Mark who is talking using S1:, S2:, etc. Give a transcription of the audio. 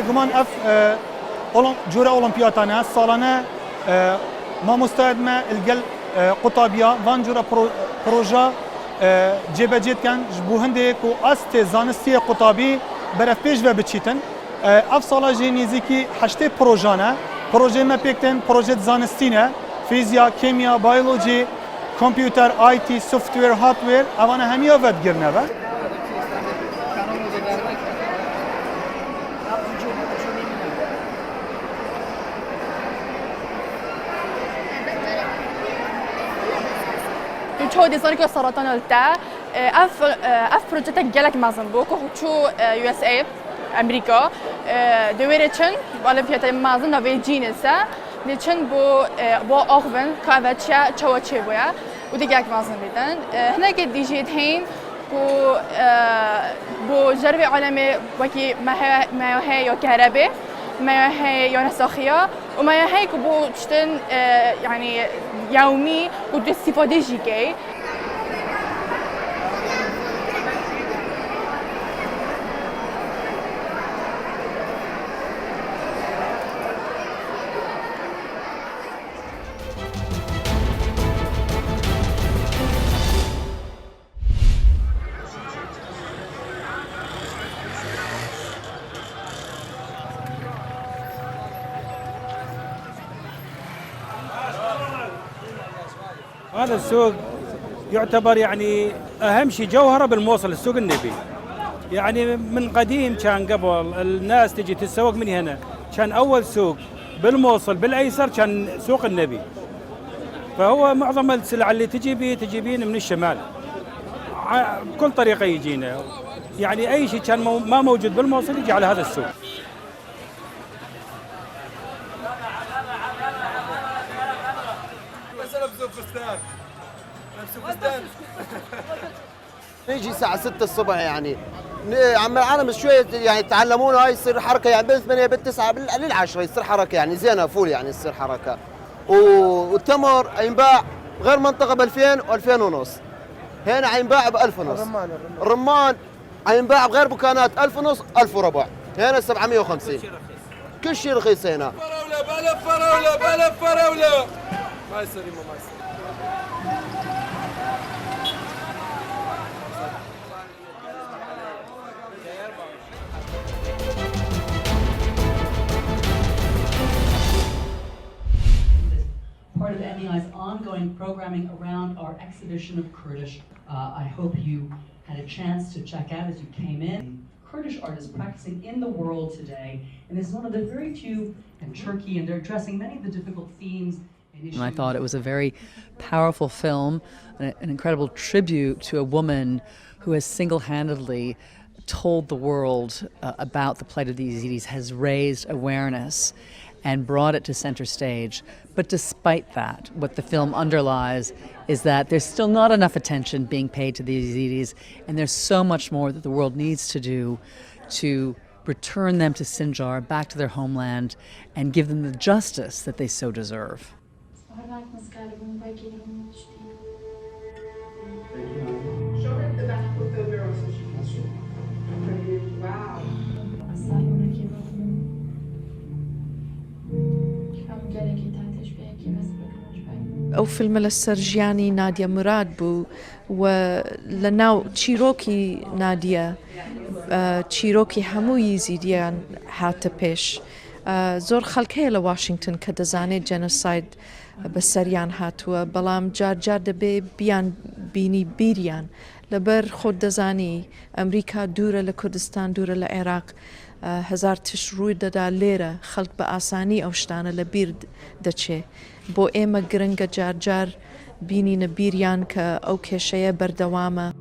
S1: بگمان اف جورا اولمپیاتانه سالانه ما مستعد ما الجل قطابیا وان جورا پروژه جبهت کن جبو هنده کو است زانستی قطابی برف پیش و بچیتن اف سالا جنیزی کی هشته پروژه ما پیکتن پروژه زانستینه فیزیا کیمیا بیولوژی کامپیوتر آیتی سوفتویر هاردویر اوانه همیا ود گرنه و
S2: شو ديزاين كو سرطان التا اف بروجكت جالك مازن بوكو شو يو اس اي امريكا دويرتشن اولمبياد مازن نوي جينسا نيتشن بو اوغفن كافاتشا تشواتشي بويا وديجاك مازن بيدن هناك ديجيت هين بو جربي عالمي وكي ما هي يو كهرباء ما هي يو نساخيه وما هي كبو تشتن يعني يومي ودو استفاده جيكي
S3: هذا السوق يعتبر يعني أهم شيء جوهرة بالموصل السوق النبي. يعني من قديم كان قبل الناس تجي تتسوق من هنا، كان أول سوق بالموصل بالأيسر كان سوق النبي. فهو معظم السلع اللي تجيبين من الشمال بكل طريقة يجينا. يعني أي شيء كان ما موجود بالموصل يجي على هذا السوق.
S4: نيجي الساعة 6 الصبح يعني عم العالم شوية يعني يتعلمون هاي يصير حركة يعني بين 8 بين 9 لل10 يصير حركة يعني زينة فول يعني يصير حركة. والتمر ينباع غير منطقة ب 2000 و2000 ونص. هنا ينباع ب 1000 ونص. الرمان ينباع بغير بكانات 1000 ونص 1000 وربع. هنا 750. كل شيء رخيص هنا.
S5: فراولة بلا فراولة ما يصير ما يصير.
S6: Part of MEI's ongoing programming around our exhibition of Kurdish. I hope you had a chance to check out as you came in. Kurdish artists practicing in the world today, and this is one of the very few in Turkey, and they're addressing many of the difficult themes.
S7: And I thought it was a very powerful film, an incredible tribute to a woman who has single-handedly told the world about the plight of the Yazidis, has raised awareness and brought it to center stage. But despite that, what the film underlies is that there's still not enough attention being paid to the Yazidis, and there's so much more that the world needs to do to return them to Sinjar, back to their homeland, and give them the justice that they so deserve.
S8: أو فيلم السرجاني نادية مراد بو ولناو تشيروكي نادية تشيروكي همو يزيديان هاتا بيش زور خلقه لواشنطن كدزاني جنوسايد بسريان هاتوا بلام جار دبي بيان بيني بيريان لبر خود دزاني أمريكا دورة لكردستان دورة لعراق هزار تشروي دادا ليرة خلق بآساني أو شتانا لبير دچه بو إيما گرنگ جار بيني نبيريان كأو كشية بردوامة